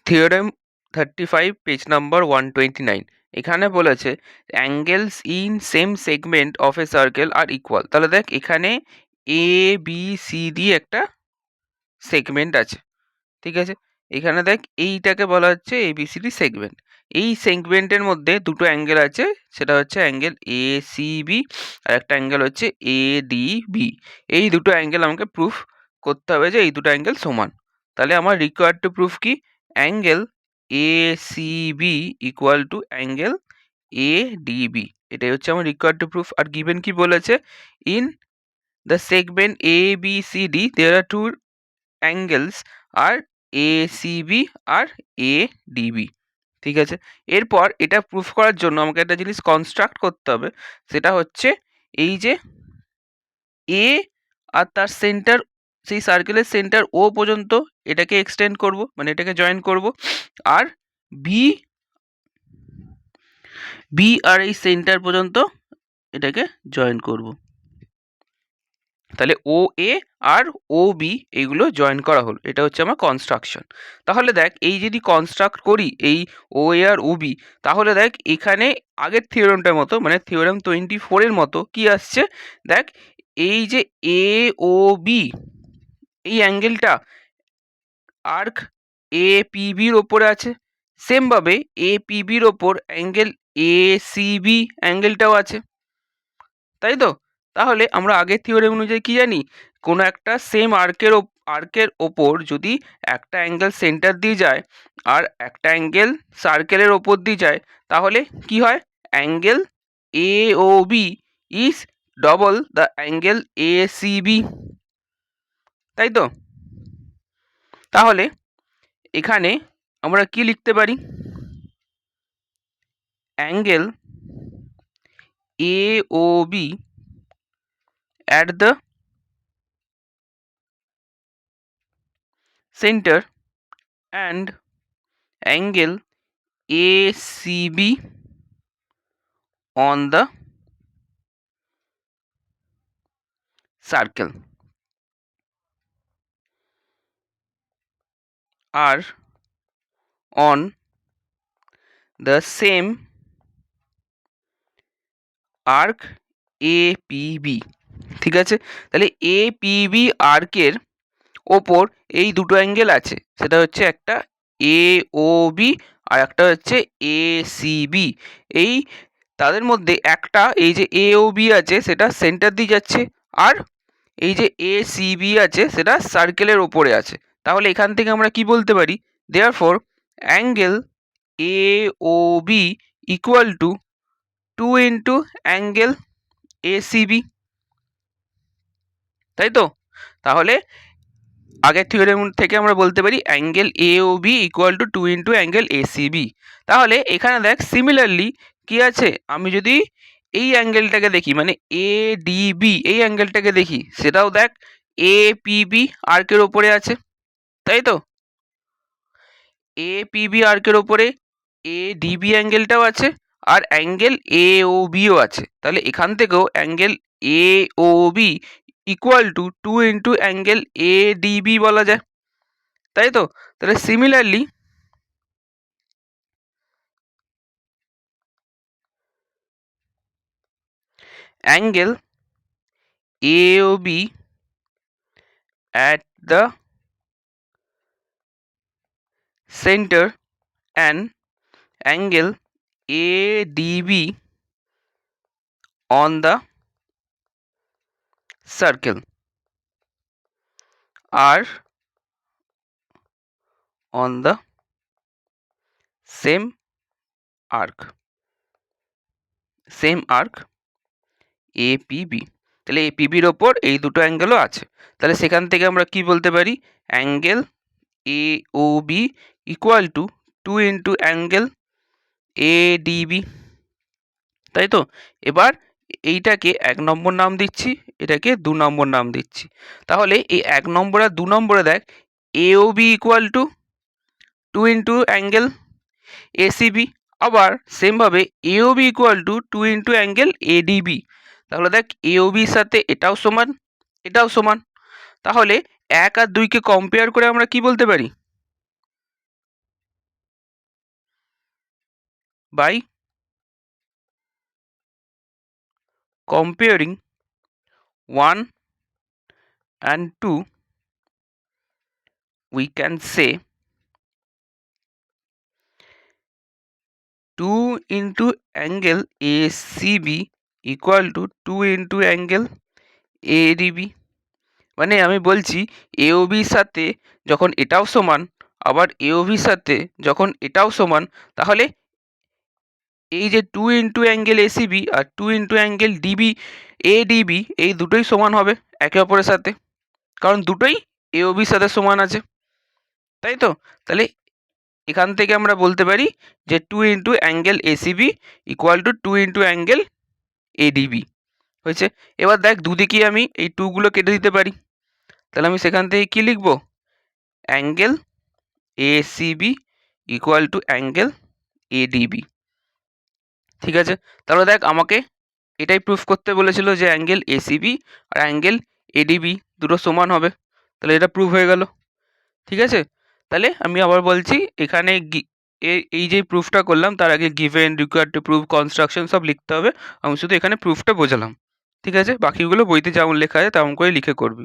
Theorem 35 page number 129 এখানে বলেছে angles in same segment of a circle are equal. তাহলে দেখ এখানে এ বি সি ডি একটা সেগমেন্ট আছে, ঠিক আছে। এখানে দেখ এইটাকে বলা হচ্ছে এবিসিডি সেগমেন্ট। এই সেগমেন্টের মধ্যে দুটো অ্যাঙ্গেল আছে, সেটা হচ্ছে অ্যাঙ্গেল এ সি বি আর একটা অ্যাঙ্গেল হচ্ছে এ ডি বি। এই দুটো অ্যাঙ্গেল আমাকে প্রুফ করতে হবে যে এই দুটো অ্যাঙ্গেল সমান। তাহলে আমার রিকোয়ার্ড টু প্রুফ কি, angle A C B equal to angle A D B. এটাই হচ্ছে আমার রিকোয়ার্ড টু প্রুফ। আর গিভেন কি বলেছে, in the segment A B C D there are two angles are A C B আর A D B, ঠিক আছে। এরপর এটা প্রুফ করার জন্য আমাকে একটা জিনিস কনস্ট্রাক্ট করতে হবে, সেটা হচ্ছে এই যে এ আর তার সেন্টার, সেই সার্কেলের সেন্টার ও পর্যন্ত এটাকে এক্সটেন্ড করব, মানে এটাকে জয়েন করব। আর বি বি আর এই সেন্টার পর্যন্ত এটাকে জয়েন করব। তাহলে ও এ আর ও বি এইগুলো জয়েন করা হলো, এটা হচ্ছে আমার কনস্ট্রাকশন। তাহলে দেখ এই যদি কনস্ট্রাক্ট করি এই ও এ আর ও বি, তাহলে দেখ এখানে আগের থিওরেমটার মতো, মানে থিওরেম 24-এর মতো কি আসছে, দেখ এই যে এ ও বি এই অ্যাঙ্গেলটা আর্ক এ পিবির ওপরে আছে, সেমভাবে এ পিবির ওপর অ্যাঙ্গেল এ সি বি অ্যাঙ্গেলটাও আছে, তাই তো। তাহলে আমরা আগের থিওরেম অনুযায়ী কি জানি, কোনো একটা সেম আর্কের ওপর যদি একটা অ্যাঙ্গেল সেন্টার দিয়ে যায় আর একটা অ্যাঙ্গেল সার্কেলের ওপর দিয়ে যায়, তাহলে কি হয়, angle A O B is double the angle A C B, তাই তো। তাহলে এখানে আমরা কি লিখতে পারি, angle A O B at the center and angle ACB on the circle are on the same arc APB, ঠিক আছে। তাহলে APB আর্কের ওপর এই দুটো অ্যাঙ্গেল আছে, সেটা হচ্ছে একটা AOB আর একটা হচ্ছে ACB। এই তাদের মধ্যে একটা এই যে AOB আছে সেটা সেন্টার দিয়ে যাচ্ছে, আর এই যে ACB আছে সেটা সার্কেলের ওপরে আছে। তাহলে এখান থেকে আমরা কি বলতে পারি, therefore angle AOB equal to 2 into angle ACB, তাই তো। তাহলে আগের থিওরেম থেকে আমরা বলতে পারি angle AOB equal to 2 into angle ACB। তাহলে এখানে দেখ সিমিলারলি কি আছে, আমি যদি এই অ্যাঙ্গেলটাকে দেখি, মানে ADB এই অ্যাঙ্গেলটাকে দেখি, সেটাও দেখ APB আর্কের ওপরে আছে, তাই তো। APB আর্কের ওপরে ADB অ্যাঙ্গেলটাও আছে আর অ্যাঙ্গেল AOBও আছে। তাহলে এখান থেকেও angle AOB equal to 2 into angle ADB বলা যায়, তাই তো। তাহলে similarly angle AOB at the center and angle ADB on the circle are on the same arc APB। তাহলে APBর ওপর এই দুটো অ্যাঙ্গেলও আছে। তাহলে সেখান থেকে আমরা কি বলতে পারি, angle AOB equal to 2 into angle ADB, তাই তো। এবার এইটাকে 1 নম্বর নাম দিচ্ছি, এটাকে 2 নম্বর নাম দিচ্ছি। তাহলে এই 1 নম্বর আর 2 নম্বরে দেখ AOB equal to 2 into angle ACB, আবার সেমভাবে AOB equal to 2 into angle ADB। তাহলে দেখ AOBর সাথে এটাও সমান, এটাও সমান। তাহলে 1 আর 2কে কম্পেয়ার করে আমরা কি বলতে পারি, by comparing 1 and 2 we can say 2 into angle ACB equal to 2 into angle ADB। মানে আমি বলছি AOBর সাথে যখন এটাও সমান, আবার AOBর সাথে যখন এটাও সমান, তাহলে এই যে 2 ইন্টু অ্যাঙ্গেল ACB আর 2 ইন্টু অ্যাঙ্গেল ADB এই দুটোই সমান হবে একে অপরের সাথে, কারণ দুটোই AOBর সাথে সমান আছে, তাই তো? তাহলে এখান থেকে আমরা বলতে পারি যে 2 into angle ACB equal to 2 into angle ADB হয়েছে। এবার দেখ দুদিকেই আমি এই 2 গুলো কেটে দিতে পারি, তাহলে আমি সেখান থেকে কি লিখব? Angle ACB equal to angle ADB। ঠিক আছে, তাহলে দেখ আমাকে এটাই প্রুফ করতে বলেছিল যে অ্যাঙ্গেল ACB আর অ্যাঙ্গেল ADB দুটো সমান হবে, তাহলে এটা প্রুফ হয়ে গেল। ঠিক আছে, তাহলে আমি আবার বলছি এখানে এই যে প্রুফটা করলাম তার আগে given, required to prove, construction সব লিখতে হবে। আমি শুধু এখানে প্রুফটা বোঝালাম। ঠিক আছে, বাকিগুলো বইতে যেমন লেখা আছে তেমন করে লিখে করবি।